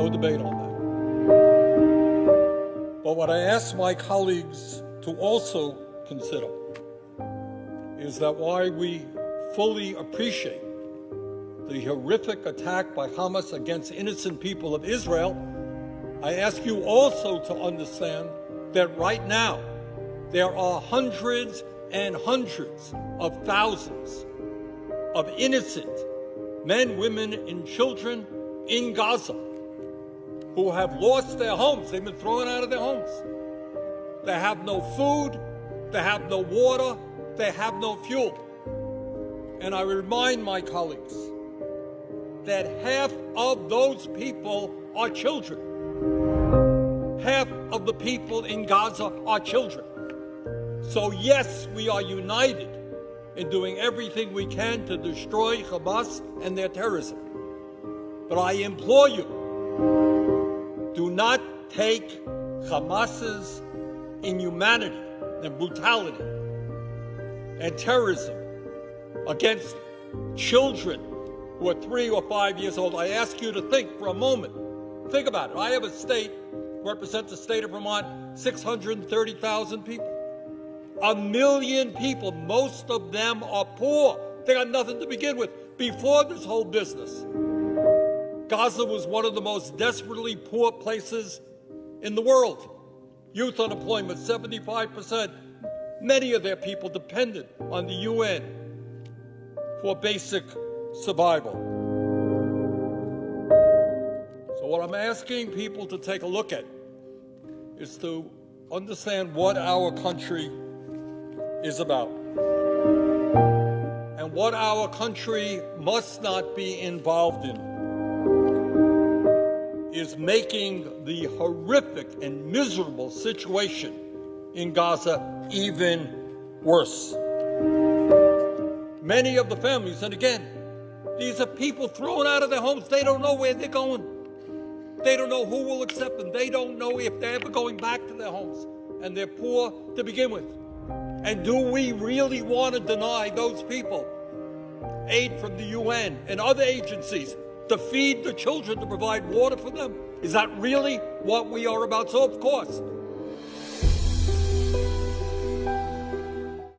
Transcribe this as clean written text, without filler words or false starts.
no debate on that. But what I ask my colleagues to also consider is that while we fully appreciate the horrific attack by Hamas against innocent people of Israel, I ask you also to understand that right now there are hundreds and hundreds of thousands of innocent men, women, and children in Gaza who have lost their homes. They've been thrown out of their homes. They have no food, they have no water, they have no fuel. And I remind my colleagues that half of those people are children. Half of the people in Gaza are children. So yes, we are united in doing everything we can to destroy Hamas and their terrorism. But I implore you, do not take Hamas's inhumanity and brutality and terrorism against children who are 3 or 5 years old. I ask you to think for a moment. Think about it. I have a state, represents the state of Vermont, 630,000 people. 1 million people, most of them are poor. They got nothing to begin with. Before this whole business, Gaza was one of the most desperately poor places in the world. Youth unemployment, 75%. Many of their people dependent on the UN for basic survival. So what I'm asking people to take a look at is to understand what our country is about. And what our country must not be involved in is making the horrific and miserable situation in Gaza even worse. Many of the families, and again, these are people thrown out of their homes. They don't know where they're going. They don't know who will accept them. They don't know if they're ever going back to their homes. And they're poor to begin with. And do we really want to deny those people aid from the UN and other agencies to feed the children, to provide water for them? Is that really what we are about? So, of course,